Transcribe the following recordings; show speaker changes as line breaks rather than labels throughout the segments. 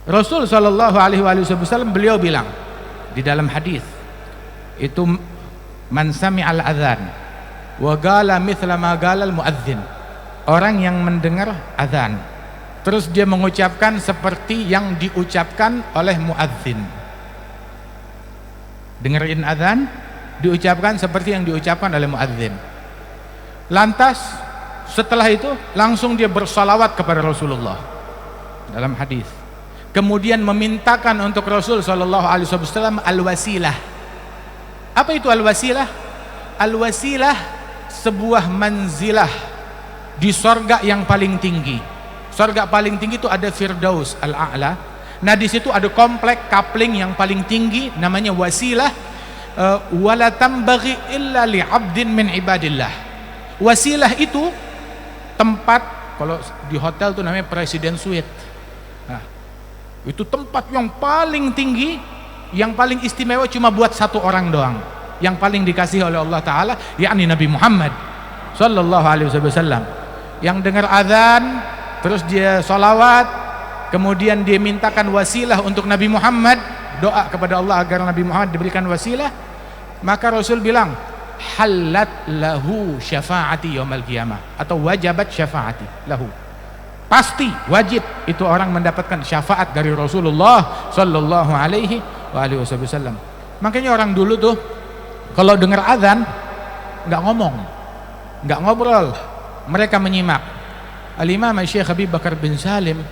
Rasul Shallallahu Alaihi Wasallam beliau bilang di dalam hadis itu, man sami'al adzan wa qala mithla ma qala al muadzin, orang yang mendengar azan terus dia mengucapkan seperti yang diucapkan oleh muadzin. Dengerin azan, diucapkan seperti yang diucapkan oleh muadzin. Lantas setelah itu langsung dia bersalawat kepada Rasulullah dalam hadis. Kemudian memintakan untuk Rasul Shallallahu Alaihi Wasallam al-wasilah. Apa itu al-wasilah? Al-wasilah sebuah manzilah di sorga yang paling tinggi. Sorga paling tinggi itu ada Firdaus al-A'la. Nah di situ ada komplek kapling yang paling tinggi, namanya wasilah. Wala tambaghi illa li 'abdin min ibadillah. Wasilah itu tempat, kalau di hotel itu namanya Presiden Suite. Nah, itu tempat yang paling tinggi, yang paling istimewa cuma buat satu orang doang, yang paling dikasihi oleh Allah Ta'ala, yakni Nabi Muhammad Sallallahu Alaihi Wasallam. Yang dengar azan terus dia sholawat, kemudian dia mintakan wasilah untuk Nabi Muhammad, doa kepada Allah agar Nabi Muhammad diberikan wasilah, maka Rasul bilang halat lahu syafaati yaumil qiyamah, atau wajabat syafaati lahu, pasti wajib itu orang mendapatkan syafaat dari Rasulullah Sallallahu Alaihi Wasallam. Makanya orang dulu tuh kalau dengar azan nggak ngomong, nggak ngobrol, mereka menyimak. Al-Imam Syekh Habib Bakar bin Salim,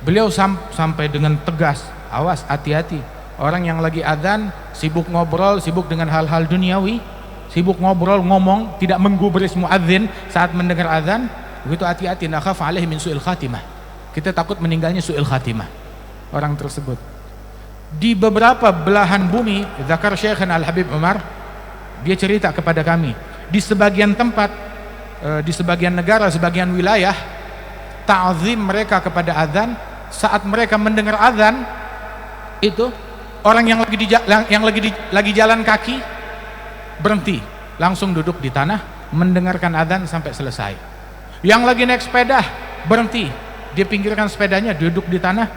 beliau sampai dengan tegas, awas, hati-hati orang yang lagi azan sibuk ngobrol, sibuk dengan hal-hal duniawi, sibuk ngobrol, ngomong, tidak menggubris muadzin saat mendengar azan, begitu hati-hati, nakhaf alaihi min su'il khatimah, kita takut meninggalnya su'il khatimah orang tersebut. Di beberapa belahan bumi, zakar Syekhana Al-Habib Umar, dia cerita kepada kami, di sebagian tempat, di sebagian negara, sebagian wilayah, ta'zim mereka kepada azan, saat mereka mendengar azan itu orang yang lagi jalan kaki berhenti, langsung duduk di tanah mendengarkan azan sampai selesai. Yang lagi naik sepeda berhenti, dia pinggirkan sepedanya, duduk di tanah,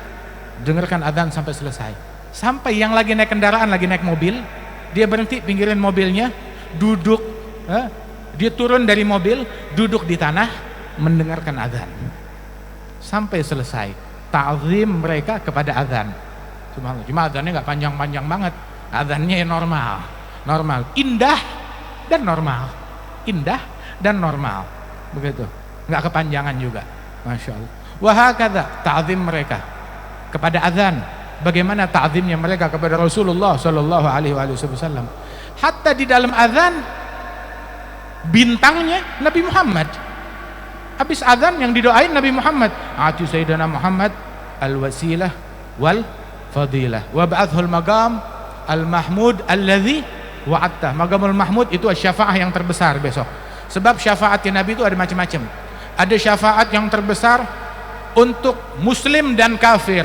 dengarkan azan sampai selesai. Sampai yang lagi naik kendaraan, lagi naik mobil, dia berhenti, pinggirin mobilnya, duduk, dia turun dari mobil, duduk di tanah mendengarkan azan sampai selesai. Ta'zim mereka kepada azan. Cuma azannya nggak panjang-panjang banget, azannya normal, indah dan normal, begitu, nggak kepanjangan juga, masya Allah. Wahakadha ta'zim mereka kepada azan. Bagaimana ta'zimnya mereka kepada Rasulullah Sallallahu Alaihi Wasallam. Hatta di dalam azan bintangnya Nabi Muhammad. Habis azan yang didoain Nabi Muhammad, ati sayyidina Muhammad al-wasilah wal fadilah wa ba'athul maqam al-mahmud alladzi wa'atta. Maqamul mahmud itu syafaat yang terbesar besok. Sebab syafaatnya Nabi itu ada macam-macam. Ada syafaat yang terbesar untuk muslim dan kafir,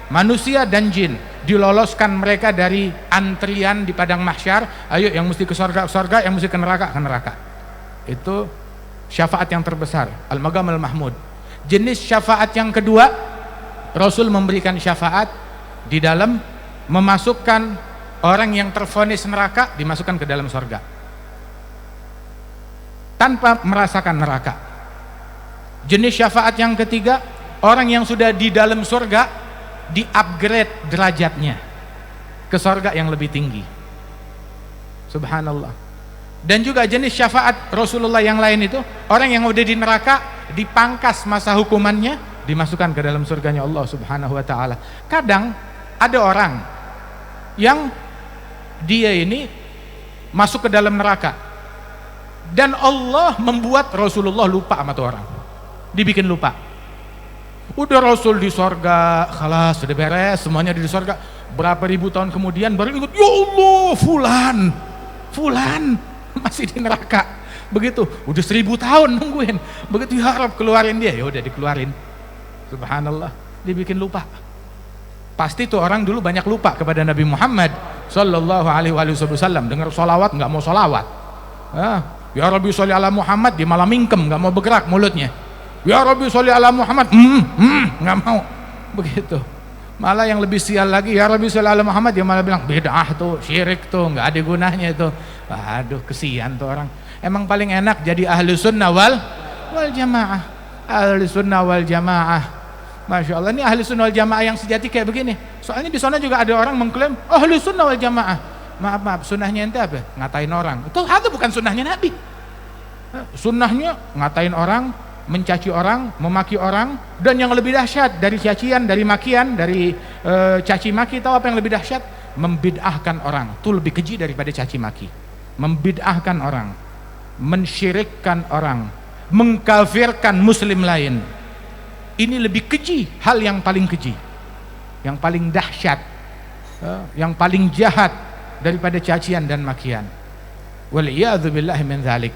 manusia dan jin, diloloskan mereka dari antrian di padang mahsyar. Ayo yang mesti ke surga, yang mesti ke neraka. Itu syafaat yang terbesar, al-maqam al-mahmud. Jenis syafaat yang kedua, Rasul memberikan syafaat di dalam memasukkan orang yang tervonis neraka, dimasukkan ke dalam surga tanpa merasakan neraka. Jenis syafaat yang ketiga, orang yang sudah di dalam surga di-upgrade derajatnya ke surga yang lebih tinggi. Subhanallah. Dan juga jenis syafaat Rasulullah yang lain itu, orang yang udah di neraka dipangkas masa hukumannya, dimasukkan ke dalam surganya Allah Subhanahu wa taala. Kadang ada orang yang dia ini masuk ke dalam neraka dan Allah membuat Rasulullah lupa sama tuh orang. Dibikin lupa. Udah Rasul di surga, khalas, sudah beres, semuanya di surga. Berapa ribu tahun kemudian baru ingat, ya Allah, fulan masih di neraka. Begitu, udah 1000 tahun nungguin. Begitu harap keluarin dia, ya udah dikeluarin. Subhanallah, dibikin lupa. Pasti tuh orang dulu banyak lupa kepada Nabi Muhammad Sallallahu Alaihi Wasallam. Dengar sholawat nggak mau sholawat. Ya Rabbi sholli ala Muhammad, dia malah mingkem, nggak mau bergerak mulutnya. Ya Rabbi sholli ala Muhammad, nggak mau. Begitu. Malah yang lebih sial lagi, ya Rabbi sallallahu alaihi Muhammad, dia malah bilang bid'ah tuh, syirik tuh, nggak ada gunanya itu. Aduh, kesian tuh orang. Emang paling enak jadi ahli sunnah wal jamaah. Ahli sunnah wal jamaah. Masya Allah, ini ahli sunnah wal jamaah yang sejati kayak begini. Soalnya di sana juga ada orang mengklaim ahli sunnah wal jamaah. Maaf, sunnahnya ente apa? Ngatain orang. Itu bukan sunnahnya Nabi. Sunnahnya ngatain orang, mencaci orang, memaki orang, dan yang lebih dahsyat dari cacian, dari makian, dari caci maki, tahu apa yang lebih dahsyat? Membid'ahkan orang. Itu lebih keji daripada caci maki. Membid'ahkan orang, mensyirikkan orang, mengkafirkan muslim lain. Ini lebih keji, hal yang paling keji, yang paling dahsyat, yang paling jahat daripada cacian dan makian. Wal iyadzu billahi min dzalik.